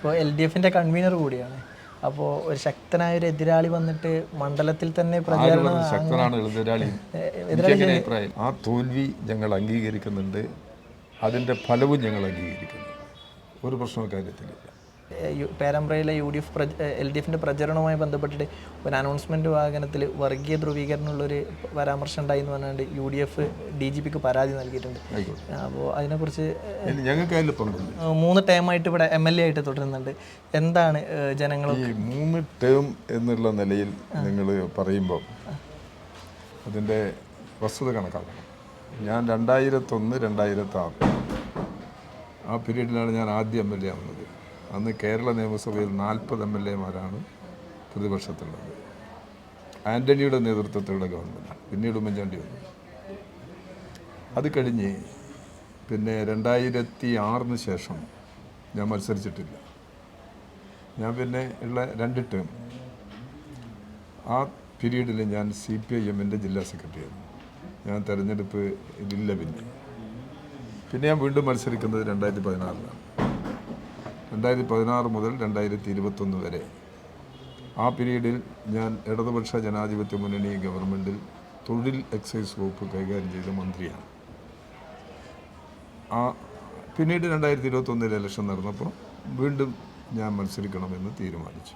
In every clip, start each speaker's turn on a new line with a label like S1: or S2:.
S1: ഇപ്പോൾ LDFന്റെ കൺവീനർ കൂടിയാണ്. അപ്പോൾ ഒരു ശക്തനായ ഒരു എതിരാളി വന്നിട്ട് മണ്ഡലത്തിൽ തന്നെ പ്രചാരണം
S2: ശക്തനാണ് എതിരാളി. അഭിപ്രായം ആ തോൽവി ഞങ്ങൾ അംഗീകരിക്കുന്നുണ്ട്, അതിൻ്റെ ഫലവും ഞങ്ങൾ അംഗീകരിക്കുന്നു. ഒരു പ്രശ്ന കാര്യത്തിലില്ല.
S1: പേരാമ്പ്രയിലെ LDFന്റെ പ്രചരണവുമായി ബന്ധപ്പെട്ടിട്ട് ഒരു അനൗൺസ്മെൻറ്റ് വാഹനത്തിൽ വർഗീയ ധ്രുവീകരണമുള്ളൊരു പരാമർശം ഉണ്ടായി എന്ന് പറഞ്ഞുകൊണ്ട് UDF DGPക്ക് പരാതി നൽകിയിട്ടുണ്ട്. അപ്പോൾ അതിനെക്കുറിച്ച്
S2: ഞങ്ങൾക്ക് അതിൽ പങ്കുണ്ട്.
S1: 3 ടേമായിട്ട് ഇവിടെ MLA ആയിട്ട് തുടരുന്നുണ്ട്. എന്താണ് ജനങ്ങൾ
S2: ഈ 3 ടേം എന്നുള്ള നിലയിൽ നിങ്ങൾ പറയുമ്പോൾ അതിൻ്റെ വസ്തുത കണക്കാക്കണം. ഞാൻ 2001, 2006 ആ പീരീഡിലാണ് ഞാൻ ആദ്യം MLA ആവുന്നത്. അന്ന് കേരള നിയമസഭയിൽ 40 MLA-മാരാണ് പ്രതിപക്ഷത്തുള്ളത്. ആൻ്റണിയുടെ നേതൃത്വത്തിലുള്ള ഗവൺമെൻറ്, പിന്നീട് ഉമ്മൻചാണ്ടി വന്നു. അത് കഴിഞ്ഞ് പിന്നെ 2006 ശേഷം ഞാൻ മത്സരിച്ചിട്ടില്ല. ഞാൻ പിന്നെ ഉള്ള 2 ടേം ആ പീരീഡിൽ ഞാൻ CPIM-ൻ്റെ ജില്ലാ സെക്രട്ടറി ആയിരുന്നു. ഞാൻ തെരഞ്ഞെടുപ്പ് ഇതില്ല. പിന്നെ ഞാൻ വീണ്ടും മത്സരിക്കുന്നത് 2016-ലാണ്. 2016 മുതൽ 2021 വരെ ആ പീരീഡിൽ ഞാൻ ഇടതുപക്ഷ ജനാധിപത്യ മുന്നണി ഗവൺമെൻറ്റിൽ തൊഴിൽ എക്സൈസ് വകുപ്പ് കൈകാര്യം ചെയ്ത മന്ത്രിയാണ്. പിന്നീട് 2021 ഇലക്ഷൻ നടന്നപ്പോൾ വീണ്ടും ഞാൻ മത്സരിക്കണമെന്ന് തീരുമാനിച്ചു.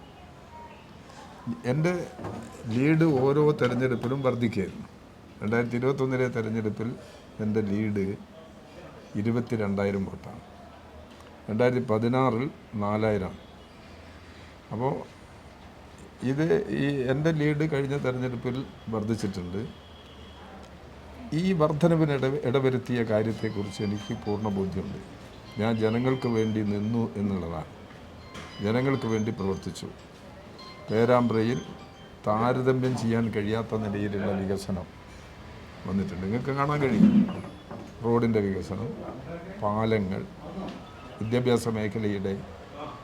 S2: എൻ്റെ ലീഡ് ഓരോ തെരഞ്ഞെടുപ്പിലും വർദ്ധിക്കുകയായിരുന്നു. 2021 തെരഞ്ഞെടുപ്പിൽ എൻ്റെ ലീഡ് 22,000 വോട്ടാണ്. 2016 4,000. അപ്പോൾ എൻ്റെ ലീഡ് കഴിഞ്ഞ തെരഞ്ഞെടുപ്പിൽ വർദ്ധിച്ചിട്ടുണ്ട്. ഈ വർധനവിന് ഇടവരുത്തിയ കാര്യത്തെക്കുറിച്ച് എനിക്ക് പൂർണ്ണ ബോധ്യമുണ്ട്. ഞാൻ ജനങ്ങൾക്ക് വേണ്ടി നിന്നു എന്നുള്ളതാണ്. ജനങ്ങൾക്ക് വേണ്ടി പ്രവർത്തിച്ചു. പേരാമ്പ്രയിൽ താരതമ്യം ചെയ്യാൻ കഴിയാത്ത നിലയിലുള്ള വികസനം വന്നിട്ടുണ്ട്. നിങ്ങൾക്ക് കാണാൻ കഴിയും. റോഡിൻ്റെ വികസനം, പാലങ്ങൾ, വിദ്യാഭ്യാസ മേഖലയുടെ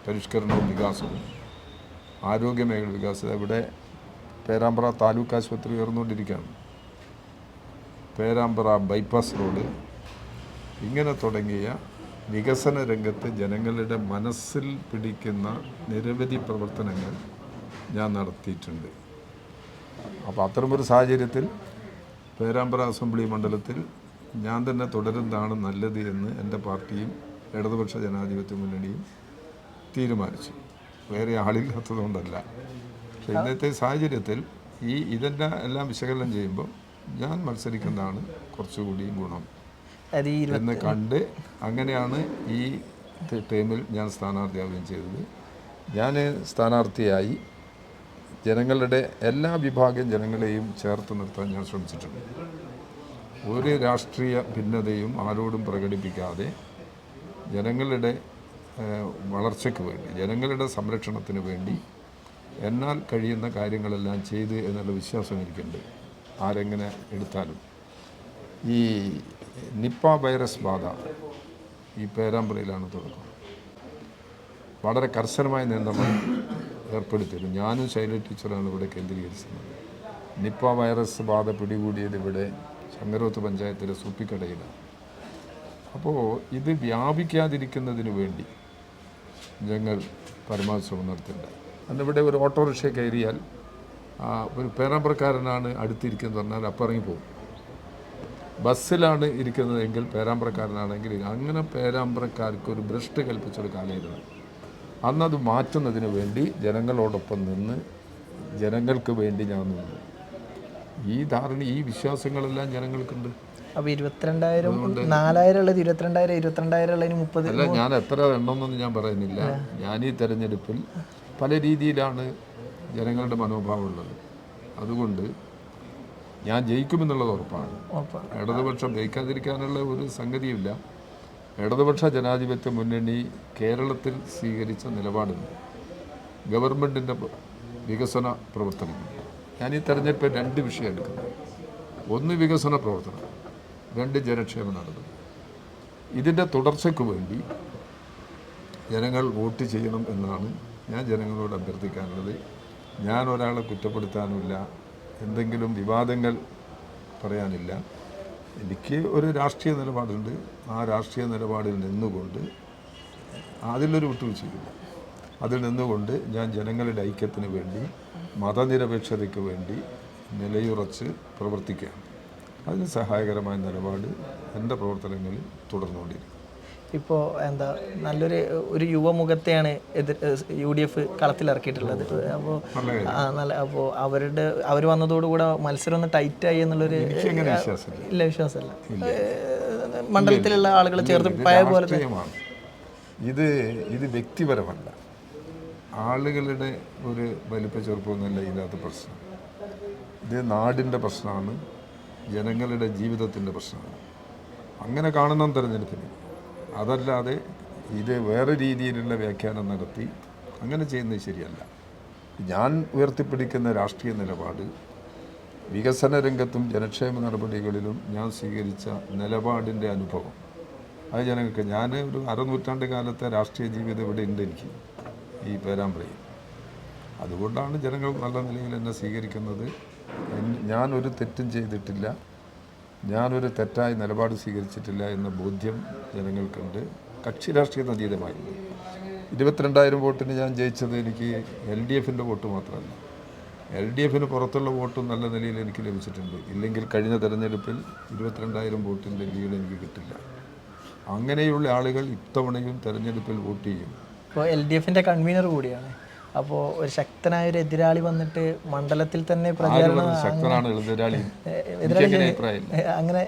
S2: പരിഷ്കരണവും വികാസവും, ആരോഗ്യ മേഖല വികാസം. ഇവിടെ പേരാമ്പ്ര താലൂക്ക് ആശുപത്രി ഉയർന്നുകൊണ്ടിരിക്കുകയാണ്. പേരാമ്പ്ര ബൈപ്പാസ് റോഡ്, ഇങ്ങനെ തുടങ്ങിയ വികസന രംഗത്ത് ജനങ്ങളുടെ മനസ്സിൽ പിടിക്കുന്ന നിരവധി പ്രവർത്തനങ്ങൾ ഞാൻ നടത്തിയിട്ടുണ്ട്. അപ്പോൾ അത്തരമൊരു സാഹചര്യത്തിൽ പേരാമ്പ്ര അസംബ്ലി മണ്ഡലത്തിൽ ഞാൻ തന്നെ തുടരുന്നതാണ് നല്ലത് എന്ന് എൻ്റെ പാർട്ടിയും ഇടതുപക്ഷ ജനാധിപത്യ മുന്നണിയും തീരുമാനിച്ചു. വേറെ ആളില്ലാത്തതുകൊണ്ടല്ല. പക്ഷേ ഇന്നത്തെ സാഹചര്യത്തിൽ ഇതിൻ്റെ എല്ലാം വിശകലനം ചെയ്യുമ്പോൾ ഞാൻ മത്സരിക്കുന്നതാണ് കുറച്ചുകൂടി ഗുണം എന്ന് കണ്ട് അങ്ങനെയാണ് ഈ ടീമിൽ ഞാൻ സ്ഥാനാർത്ഥിയാവുകയും ചെയ്തത്. ഞാൻ സ്ഥാനാർത്ഥിയായി ജനങ്ങളുടെ എല്ലാ വിഭാഗം ജനങ്ങളെയും ചേർത്ത് നിർത്താൻ ഞാൻ ശ്രമിച്ചിട്ടുണ്ട്. ഒരു രാഷ്ട്രീയ ഭിന്നതയും ആരോടും പ്രകടിപ്പിക്കാതെ ജനങ്ങളുടെ വളർച്ചയ്ക്ക് വേണ്ടി, ജനങ്ങളുടെ സംരക്ഷണത്തിന് വേണ്ടി എന്നാൽ കഴിയുന്ന കാര്യങ്ങളെല്ലാം ചെയ്ത് എന്നുള്ള വിശ്വാസം എനിക്കുണ്ട്. ആരെങ്ങനെ എടുത്താലും ഈ നിപ്പ വൈറസ് ബാധ ഈ പേരാമ്പ്രയിലാണ് തുടക്കം. വളരെ കർശനമായ നിയന്ത്രണം ഏർപ്പെടുത്തിയിരുന്നു. ഞാനും ശൈല ടീച്ചറാണ് ഇവിടെ കേന്ദ്രീകരിച്ചിരുന്നത്. നിപ്പ വൈറസ് ബാധ പിടികൂടിയത് ഇവിടെ ശങ്കരോത്ത് പഞ്ചായത്തിലെ സുപ്പിക്കടയിലാണ്. അപ്പോൾ ഇത് വ്യാപിക്കാതിരിക്കുന്നതിന് വേണ്ടി ഞങ്ങൾ പരമാവധി ശ്രമം നടത്തിയിട്ടുണ്ട്. അന്നിവിടെ ഒരു ഓട്ടോറിക്ഷ കയറിയാൽ ഒരു പേരാമ്പ്രക്കാരനാണ് അടുത്തിരിക്കുന്നത് പറഞ്ഞാൽ അപ്പിറങ്ങി പോകും. ബസ്സിലാണ് ഇരിക്കുന്നതെങ്കിൽ പേരാമ്പ്രക്കാരനാണെങ്കിൽ അങ്ങനെ പേരാമ്പ്രക്കാർക്ക് ഒരു ഭ്രഷ്ട് കൽപ്പിച്ചൊരു കാലമായിരുന്നു. അന്നത് മാറ്റുന്നതിന് വേണ്ടി ജനങ്ങളോടൊപ്പം നിന്ന് ജനങ്ങൾക്ക് വേണ്ടി ഞാൻ നിന്നു. ഈ ധാരണ, ഈ വിശ്വാസങ്ങളെല്ലാം ജനങ്ങൾക്കുണ്ട്.
S1: അപ്പോൾ 22,000 4,000 ഉള്ളത് 22,000, 22,000 ഉള്ളതിന് 30.
S2: അല്ല, ഞാൻ എത്ര എണ്ണമെന്നൊന്നും ഞാൻ പറയുന്നില്ല. ഞാൻ ഈ തെരഞ്ഞെടുപ്പിൽ പല രീതിയിലാണ് ജനങ്ങളുടെ മനോഭാവം ഉള്ളത്. അതുകൊണ്ട് ഞാൻ ജയിക്കുമെന്നുള്ളത് ഉറപ്പാണ്. ഇടതുപക്ഷം ജയിക്കാതിരിക്കാനുള്ള ഒരു സംഗതിയില്ല. ഇടതുപക്ഷ ജനാധിപത്യ മുന്നണി കേരളത്തിൽ സ്വീകരിച്ച നിലപാടുണ്ട്. ഗവൺമെൻറ്റിൻ്റെ വികസന പ്രവർത്തനങ്ങൾ. ഞാൻ ഈ തെരഞ്ഞെടുപ്പിൽ 2 വിഷയം എടുക്കുന്നത്. 1 വികസന പ്രവർത്തനം, 2 ജനക്ഷേമ നടപടി. ഇതിൻ്റെ തുടർച്ചയ്ക്ക് വേണ്ടി ജനങ്ങൾ വോട്ട് ചെയ്യണം എന്നാണ് ഞാൻ ജനങ്ങളോട് അഭ്യർത്ഥിക്കാനുള്ളത്. ഞാൻ ഒരാളെ കുറ്റപ്പെടുത്താനുമില്ല, എന്തെങ്കിലും വിവാദങ്ങൾ പറയാനില്ല. എനിക്ക് ഒരു രാഷ്ട്രീയ നിലപാടുണ്ട്. ആ രാഷ്ട്രീയ നിലപാടിൽ നിന്നുകൊണ്ട് അതിലൊരു വിട്ടുവീഴ്ചയില്ല. അതിൽ നിന്നുകൊണ്ട് ഞാൻ ജനങ്ങളുടെ ഐക്യത്തിന് വേണ്ടി മതനിരപേക്ഷതയ്ക്ക് വേണ്ടി നിലയുറച്ച് പ്രവർത്തിക്കുകയാണ്. അതിന് സഹായകരമായ നിലപാട് എൻ്റെ പ്രവർത്തനങ്ങളിൽ തുടർന്നുകൊണ്ടിരിക്കും.
S1: ഇപ്പോൾ എന്താ ഒരു യുവമുഖത്തെയാണ് UDF കളത്തിലിറക്കിയിട്ടുള്ളത്. അപ്പോൾ അപ്പോൾ അവർ വന്നതോടുകൂടെ മത്സരം ഒന്ന് ടൈറ്റായി എന്നുള്ളൊരു ഇല്ല വിശ്വാസമല്ല. മണ്ഡലത്തിലുള്ള ആളുകൾ ചേർത്ത് പഴയ പോലെ
S2: ഇത് വ്യക്തിപരമല്ല, ആളുകളുടെ ഒരു വലിപ്പ ചെറുപ്പമൊന്നുമല്ല ഇതിനകത്ത് പ്രശ്നം. ഇത് നാടിൻ്റെ പ്രശ്നമാണ്, ജനങ്ങളുടെ ജീവിതത്തിൻ്റെ പ്രശ്നമാണ്. അങ്ങനെ കാണണം തിരഞ്ഞെടുപ്പിന്. അതല്ലാതെ ഇത് വേറെ രീതിയിലുള്ള വ്യാഖ്യാനം നടത്തി അങ്ങനെ ചെയ്യുന്നത് ശരിയല്ല. ഞാൻ ഉയർത്തിപ്പിടിക്കുന്ന രാഷ്ട്രീയ നിലപാട് വികസന രംഗത്തും ജനക്ഷേമ നടപടികളിലും ഞാൻ സ്വീകരിച്ച നിലപാടിൻ്റെ അനുഭവം അത് ജനങ്ങൾക്ക്, ഞാൻ ഒരു അരനൂറ്റാണ്ട് കാലത്തെ രാഷ്ട്രീയ ജീവിതം ഇവിടെ ഉണ്ട് എനിക്ക് ഈ പേരാമ്പ്രയിൽ. അതുകൊണ്ടാണ് ജനങ്ങൾ നല്ല നിലയിൽ എന്നെ സ്വീകരിക്കുന്നത്. ഞാനൊരു തെറ്റും ചെയ്തിട്ടില്ല, ഞാനൊരു തെറ്റായ നിലപാട് സ്വീകരിച്ചിട്ടില്ല എന്ന ബോധ്യം ജനങ്ങൾക്കുണ്ട്. കക്ഷി രാഷ്ട്രീയം അതീതമായി 22,000 വോട്ടിന് ഞാൻ ജയിച്ചത് എനിക്ക് LDFൻ്റെ വോട്ട് മാത്രമല്ല, LDFന് പുറത്തുള്ള വോട്ടും നല്ല നിലയിൽ എനിക്ക് ലഭിച്ചിട്ടുണ്ട്. ഇല്ലെങ്കിൽ കഴിഞ്ഞ തെരഞ്ഞെടുപ്പിൽ 22,000 വോട്ടിൻ്റെ ലീഡ് എനിക്ക് കിട്ടില്ല. അങ്ങനെയുള്ള ആളുകൾ ഇത്തവണയും തെരഞ്ഞെടുപ്പിൽ വോട്ട് ചെയ്യും.
S1: ഇപ്പോൾ LDFൻ്റെ കൺവീനർ കൂടിയാണ്. അപ്പോൾ ഒരു ശക്തനായ ഒരു എതിരാളി വന്നിട്ട് മണ്ഡലത്തിൽ തന്നെ പ്രചാരണം
S2: ശക്തനാണ് എതിരാളി
S1: അങ്ങനെ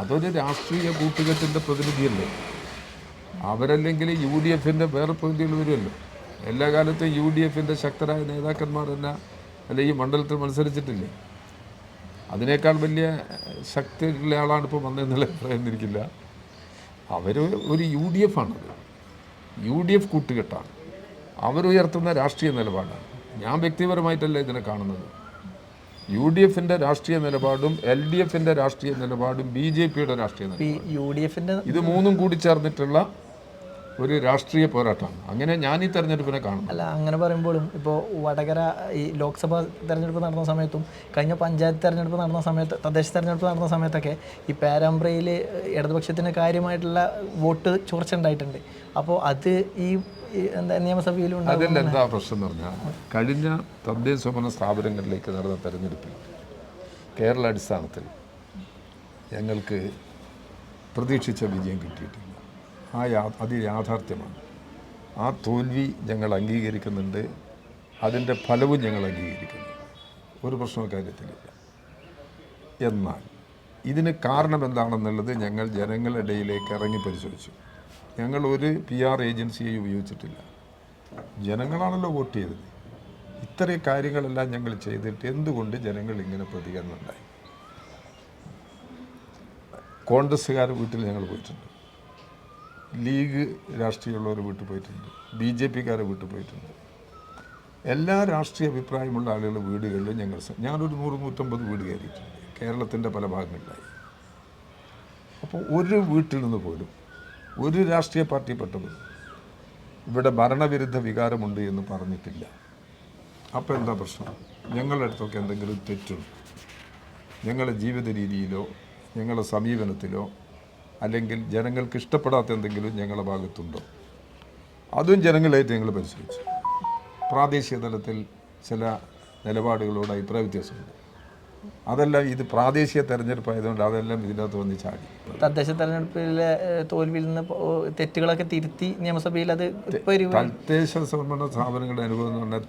S2: അതൊരു രാഷ്ട്രീയ കൂട്ടുകെട്ടിൻ്റെ പ്രതിനിധിയല്ലേ. അവരല്ലെങ്കിൽ UDFൻ്റെ വേറെ പ്രതിനിധികൾ വരുമല്ലോ. എല്ലാ കാലത്തും UDFൻ്റെ ശക്തരായ നേതാക്കന്മാർ തന്നെ അല്ലെ ഈ മണ്ഡലത്തിൽ മത്സരിച്ചിട്ടില്ലേ. അതിനേക്കാൾ വലിയ ശക്തിയുള്ള ആളാണ് ഇപ്പോൾ വന്നതെന്നുള്ള പറയുന്നിരിക്കില്ല. അവർ ഒരു UDF ആണത്, UDF കൂട്ടുകെട്ടാണ്, അവരുയർത്തുന്ന രാഷ്ട്രീയ നിലപാടാണ്. ഞാൻ വ്യക്തിപരമായിട്ടല്ല ഇതിനെ കാണുന്നത്. UDFൻ്റെ രാഷ്ട്രീയ നിലപാടും LDFൻ്റെ രാഷ്ട്രീയ നിലപാടും BJPയുടെ രാഷ്ട്രീയ നിലപാടും ഇത് മൂന്നും കൂടി ചേർന്നിട്ടുള്ള ഒരു രാഷ്ട്രീയ പോരാട്ടമാണ്. അങ്ങനെ ഞാൻ ഈ തെരഞ്ഞെടുപ്പിനെ കാണുന്നു.
S1: അല്ല, അങ്ങനെ പറയുമ്പോഴും ഇപ്പോൾ വടകര ഈ ലോക്സഭാ തെരഞ്ഞെടുപ്പ് നടന്ന സമയത്തും കഴിഞ്ഞ പഞ്ചായത്ത് തെരഞ്ഞെടുപ്പ് നടന്ന സമയത്ത്, തദ്ദേശ തെരഞ്ഞെടുപ്പ് നടന്ന സമയത്തൊക്കെ ഈ പേരാമ്പ്രയിൽ ഇടതുപക്ഷത്തിന് കാര്യമായിട്ടുള്ള വോട്ട് ചോർച്ച ഉണ്ടായിട്ടുണ്ട്. അപ്പോൾ അത് ഈ നിയമസഭയിലും
S2: അതിലെന്താ പ്രശ്നം എന്ന് പറഞ്ഞാൽ, കഴിഞ്ഞ തദ്ദേശ സ്വയംഭരണ സ്ഥാപനങ്ങളിലേക്ക് നടന്ന തെരഞ്ഞെടുപ്പിൽ കേരള അടിസ്ഥാനത്തിൽ ഞങ്ങൾക്ക് പ്രതീക്ഷിച്ച വിജയം കിട്ടിയിട്ടില്ല. അത് യാഥാർത്ഥ്യമാണ്. ആ തോൽവി ഞങ്ങൾ അംഗീകരിക്കുന്നുണ്ട്, അതിൻ്റെ ഫലവും ഞങ്ങൾ അംഗീകരിക്കുന്നു. ഒരു പ്രശ്ന കാര്യത്തിലില്ല. എന്നാൽ ഇതിന് കാരണം എന്താണെന്നുള്ളത് ഞങ്ങൾ ജനങ്ങളുടെ ഇടയിലേക്ക് ഇറങ്ങി പരിശോധിച്ചു. ഞങ്ങൾ ഒരു PR ഏജൻസിയെ ഉപയോഗിച്ചിട്ടില്ല. ജനങ്ങളാണല്ലോ വോട്ട് ചെയ്തത്. ഇത്രയും കാര്യങ്ങളെല്ലാം ഞങ്ങൾ ചെയ്തിട്ട് എന്തുകൊണ്ട് ജനങ്ങൾ ഇങ്ങനെ പ്രതികരണം ഉണ്ടായി? കോൺഗ്രസ്സുകാർ വീട്ടിൽ ഞങ്ങൾ പോയിട്ടുണ്ട്, ലീഗ് രാഷ്ട്രീയമുള്ളവർ വീട്ടിൽ പോയിട്ടുണ്ട്, BJPക്കാരെ വീട്ടിൽ പോയിട്ടുണ്ട്. എല്ലാ രാഷ്ട്രീയ അഭിപ്രായമുള്ള ആളുകളുടെ വീടുകളിലും ഞാനൊരു 100-150 വീട് കയറിയിട്ടുണ്ട് കേരളത്തിൻ്റെ പല ഭാഗങ്ങളിലായി. അപ്പോൾ ഒരു വീട്ടിൽ നിന്ന് പോലും ഒരു രാഷ്ട്രീയ പാർട്ടിപ്പെട്ടവർ ഇവിടെ ഭരണവിരുദ്ധ വികാരമുണ്ട് എന്ന് പറഞ്ഞിട്ടില്ല. അപ്പോൾ എന്താ പ്രശ്നം? ഞങ്ങളുടെ അടുത്തൊക്കെ എന്തെങ്കിലും തെറ്റുണ്ട്, ഞങ്ങളുടെ ജീവിത രീതിയിലോ ഞങ്ങളുടെ സമീപനത്തിലോ അല്ലെങ്കിൽ ജനങ്ങൾക്ക് ഇഷ്ടപ്പെടാത്ത എന്തെങ്കിലും ഞങ്ങളുടെ ഭാഗത്തുണ്ടോ? അതും ജനങ്ങളായിട്ട് ഞങ്ങൾ പരിശോധിച്ചു. പ്രാദേശിക തലത്തിൽ ചില നിലപാടുകളോട് അഭിപ്രായ വ്യത്യാസമുണ്ട്. അതെല്ലാം ഇത് പ്രാദേശിക തെരഞ്ഞെടുപ്പായതുകൊണ്ട് അതെല്ലാം ഇതിനകത്ത് വന്ന് ചാടി.
S1: തദ്ദേശ തെരഞ്ഞെടുപ്പിലെ തോൽവിയിൽ നിന്ന് തെറ്റുകളൊക്കെ തിരുത്തി നിയമസഭയിൽ അത്
S2: തദ്ദേശ സ്വയംഭരണ സ്ഥാപനങ്ങളുടെ അനുഭവം എന്ന് പറഞ്ഞാൽ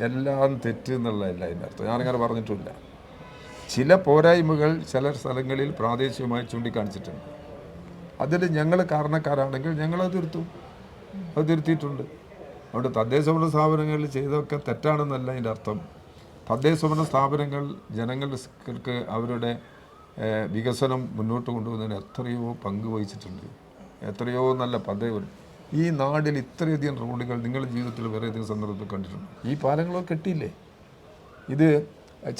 S2: എല്ലാം തെറ്റ് എന്നുള്ളതല്ല അതിൻ്റെ അർത്ഥം. ഞാനങ്ങനെ പറഞ്ഞിട്ടില്ല. ചില പോരായ്മകൾ ചില സ്ഥലങ്ങളിൽ പ്രാദേശികമായി ചൂണ്ടിക്കാണിച്ചിട്ടുണ്ട്. അതിൽ ഞങ്ങൾ കാരണക്കാരാണെങ്കിൽ ഞങ്ങളത് തിരുത്തിയിട്ടുണ്ട്. അതുകൊണ്ട് തദ്ദേശ ഭരണ സ്ഥാപനങ്ങളിൽ ചെയ്തൊക്കെ തെറ്റാണെന്നല്ല അതിൻ്റെ അർത്ഥം. തദ്ദേശ ഭരണ സ്ഥാപനങ്ങൾ ജനങ്ങൾക്ക് അവരുടെ വികസനം മുന്നോട്ട് കൊണ്ടുപോകുന്നതിന് എത്രയോ പങ്ക് വഹിച്ചിട്ടുണ്ട്. എത്രയോ നല്ല പദ്ധതികൾ ഈ നാടിൽ ഇത്രയധികം റോഡുകൾ നിങ്ങളുടെ ജീവിതത്തിൽ വേറെ ഏതെങ്കിലും സന്ദർഭത്തിൽ കണ്ടിട്ടുണ്ട്? ഈ പാലങ്ങളൊക്കെ കെട്ടിയില്ലേ? ഇത്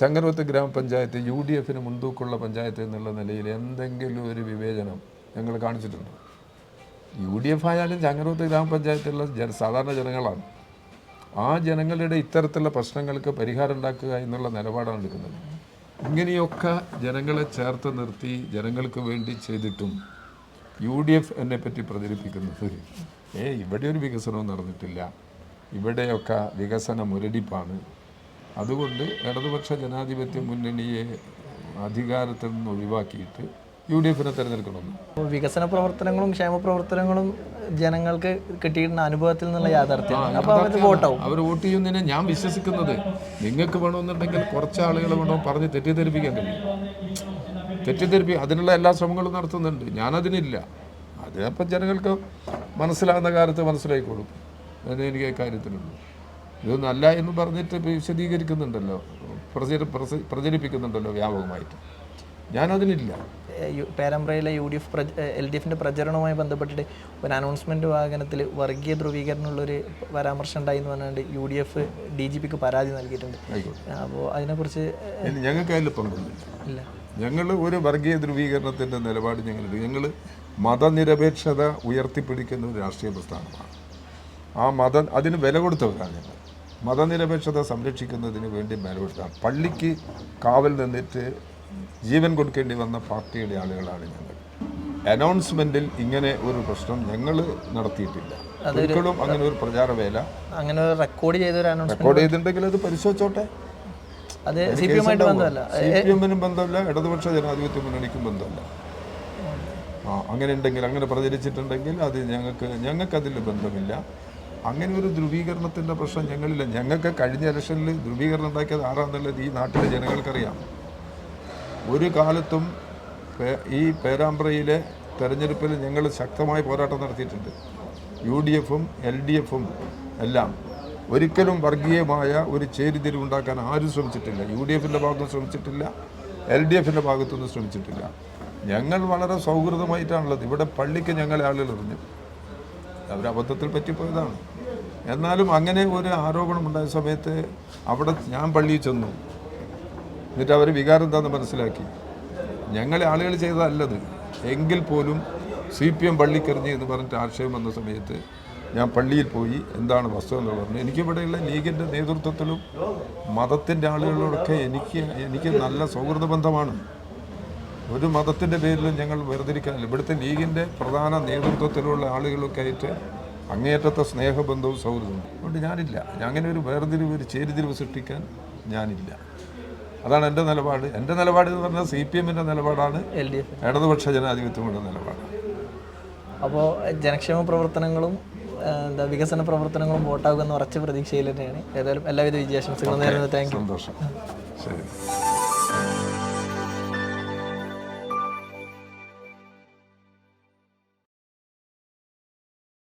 S2: ചങ്ങരോത്ത് ഗ്രാമപഞ്ചായത്ത് UDFന് മുൻതൂക്കമുള്ള പഞ്ചായത്ത് എന്നുള്ള നിലയിൽ എന്തെങ്കിലും ഒരു വിവേചനം ഞങ്ങൾ കാണിച്ചിട്ടുണ്ട്? UDF ആയാലും ചങ്ങരോത്ത് ഗ്രാമപഞ്ചായത്തുള്ള സാധാരണ ജനങ്ങളാണ്. ആ ജനങ്ങളുടെ ഇത്തരത്തിലുള്ള പ്രശ്നങ്ങൾക്ക് പരിഹാരം ഉണ്ടാക്കുക എന്നുള്ള നിലപാടാണ് എടുക്കുന്നത്. ഇങ്ങനെയൊക്കെ ജനങ്ങളെ ചേർത്ത് നിർത്തി ജനങ്ങൾക്ക് വേണ്ടി ചെയ്തിട്ടും UDF എന്നെ പറ്റി പ്രചരിപ്പിക്കുന്നത് ഇവിടെ ഒരു വികസനവും നടന്നിട്ടില്ല, ഇവിടെയൊക്കെ വികസന മുരടിപ്പാണ്. അതുകൊണ്ട് ഇടതുപക്ഷ ജനാധിപത്യ മുന്നണിയെ അധികാരത്തിൽ നിന്ന് ഒഴിവാക്കിയിട്ട് UDF-നെ തിരഞ്ഞെടുക്കണമെന്ന്.
S1: വികസന പ്രവർത്തനങ്ങളും ക്ഷേമ പ്രവർത്തനങ്ങളും ജനങ്ങൾക്ക് കിട്ടിയിരുന്ന അനുഭവത്തിൽ നിന്നുള്ള യാഥാർത്ഥ്യം അപ്പോൾ അവർ വോട്ടാവും.
S2: അവർ വോട്ട് ചെയ്യുന്നതിനെ ഞാൻ വിശ്വസിക്കുന്നത്, നിങ്ങൾക്ക് വേണമെന്നുണ്ടെങ്കിൽ കുറച്ച് ആളുകൾ വേണോ പറഞ്ഞ് തെറ്റിദ്ധരിപ്പിക്കാൻ കഴിയും. അതിനുള്ള എല്ലാ ശ്രമങ്ങളും നടത്തുന്നുണ്ട്. ഞാനതിനില്ല. അത് അപ്പം ജനങ്ങൾക്ക് മനസ്സിലാകുന്ന കാലത്ത് മനസ്സിലായിക്കോളും. അത് എനിക്ക് കാര്യത്തിലുള്ളൂ. ഇതൊന്നും അല്ല എന്ന് പറഞ്ഞിട്ട് വിശദീകരിക്കുന്നുണ്ടല്ലോ, പ്രചരിപ്പിക്കുന്നുണ്ടല്ലോ വ്യാപകമായിട്ട്. ഞാനതിനില്ല.
S1: പേരാമ്പ്രയിലെ LDF-ന്റെ പ്രചരണവുമായി ബന്ധപ്പെട്ടിട്ട് ഒരു അനൗൺസ്മെൻറ്റ് വാഹനത്തിൽ വർഗീയ ധ്രുവീകരണമുള്ളൊരു പരാമർശം ഉണ്ടായി എന്ന് പറഞ്ഞുകൊണ്ട് UDF DGPക്ക് പരാതി നൽകിയിട്ടുണ്ട്. അപ്പോൾ അതിനെക്കുറിച്ച്
S2: ഞങ്ങൾക്ക് അതിൽ പങ്കൊന്നുമില്ല. ഞങ്ങൾ ഒരു വർഗീയ ധ്രുവീകരണത്തിൻ്റെ നിലപാട് ഞങ്ങളുണ്ട്. ഞങ്ങൾ മതനിരപേക്ഷത ഉയർത്തിപ്പിടിക്കുന്ന ഒരു രാഷ്ട്രീയ പ്രസ്ഥാനമാണ്. അതിന് വില കൊടുത്തവരാണ് ഞങ്ങൾ. മതനിരപേക്ഷത സംരക്ഷിക്കുന്നതിന് വേണ്ടി വില കൊടുത്തതാണ്. പള്ളിക്ക് കാവൽ നിന്നിട്ട് ജീവൻ കൊടുക്കേണ്ടി വന്ന പാർട്ടിയുടെ ആളുകളാണ് ഞങ്ങൾ. അനൗൺസ്മെന്റിൽ ഇങ്ങനെ ഒരു പ്രശ്നം ഞങ്ങൾ നടത്തിയിട്ടില്ല. ഒരിക്കലും അങ്ങനെ ഒരു പ്രചാരവേല
S1: അങ്ങനെ റെക്കോർഡ്
S2: ചെയ്തിട്ടുണ്ടെങ്കിൽ അത് പരിശോധിച്ചോട്ടെ.
S1: അത് CPM-നും
S2: ബന്ധമല്ല, ഇടതുപക്ഷ ജനാധിപത്യ മുന്നണിക്കും ബന്ധമല്ല. അങ്ങനെ ഉണ്ടെങ്കിൽ, അങ്ങനെ പ്രചരിച്ചിട്ടുണ്ടെങ്കിൽ അത് ഞങ്ങൾക്കതിൽ ബന്ധമില്ല. അങ്ങനെ ഒരു ധ്രുവീകരണത്തിൻ്റെ പ്രശ്നം ഞങ്ങളില്ല. ഞങ്ങൾക്ക് കഴിഞ്ഞ ഇലക്ഷനിൽ ധ്രുവീകരണം ഉണ്ടാക്കിയത് ആരാന്നുള്ളത് ഈ നാട്ടിലെ ജനങ്ങൾക്കറിയാം. ഒരു കാലത്തും ഈ പേരാമ്പ്രയിലെ തെരഞ്ഞെടുപ്പിൽ ഞങ്ങൾ ശക്തമായ പോരാട്ടം നടത്തിയിട്ടുണ്ട്. UDF-ഉം LDF-ഉം എല്ലാം. ഒരിക്കലും വർഗീയമായ ഒരു ചേരിതിരിവുണ്ടാക്കാൻ ആരും ശ്രമിച്ചിട്ടില്ല. UDF-ൻ്റെ ഭാഗത്തുനിന്ന് ശ്രമിച്ചിട്ടില്ല, LDF-ൻ്റെ ഭാഗത്തുനിന്ന് ശ്രമിച്ചിട്ടില്ല. ഞങ്ങൾ വളരെ സൗഹൃദമായിട്ടാണുള്ളത്. ഇവിടെ പള്ളിക്ക് ഞങ്ങളെ ആളുകൾ എറിഞ്ഞു, അവർ അബദ്ധത്തിൽ പറ്റിപ്പോയതാണ്. എന്നാലും അങ്ങനെ ഒരു ആരോപണം ഉണ്ടായ സമയത്ത് അവിടെ ഞാൻ പള്ളിയിൽ ചെന്നു. എന്നിട്ട് അവർ വികാരം എന്താണെന്ന് മനസ്സിലാക്കി. ഞങ്ങളെ ആളുകൾ ചെയ്തതല്ലത്. എങ്കിൽ പോലും CPM പള്ളിക്കെറിഞ്ഞ് എന്ന് പറഞ്ഞിട്ട് ആക്ഷേപം വന്ന സമയത്ത് ഞാൻ പള്ളിയിൽ പോയി എന്താണ് വസ്തുത എന്ന് പറഞ്ഞു. എനിക്കിവിടെയുള്ള ലീഗിൻ്റെ നേതൃത്വത്തിലും മതത്തിൻ്റെ ആളുകളോടൊക്കെ എനിക്ക് നല്ല സൗഹൃദ ബന്ധമാണ്. ഒരു മതത്തിൻ്റെ പേരിലും ഞങ്ങൾ വേർതിരിക്കാനില്ല. ഇവിടുത്തെ ലീഗിൻ്റെ പ്രധാന നേതൃത്വത്തിലുള്ള ആളുകളൊക്കെ ആയിട്ട് അങ്ങേയറ്റത്തെ സ്നേഹബന്ധവും സൗഹൃദവും. അതുകൊണ്ട് ഞാനില്ല, അങ്ങനെ ഒരു വേർതിരിവ്, ഒരു ചേരിതിരിവ് സൃഷ്ടിക്കാൻ ഞാനില്ല. അതാണ് എൻ്റെ നിലപാട്. എൻ്റെ നിലപാട് എന്ന് പറഞ്ഞാൽ CPM-ൻ്റെ നിലപാടാണ്, ഇടതുപക്ഷ ജനാധിപത്യങ്ങളുടെ നിലപാടാണ്.
S1: അപ്പോൾ ജനക്ഷേമ പ്രവർത്തനങ്ങളും വികസന പ്രവർത്തനങ്ങളും വോട്ടാകുമെന്ന് ഉറച്ച പ്രതീക്ഷയിൽ തന്നെയാണ്. ഏതായാലും എല്ലാവിധ വിജയാശംസകളും നേരുന്നു. Thank you.
S2: സന്തോഷം. ശരി.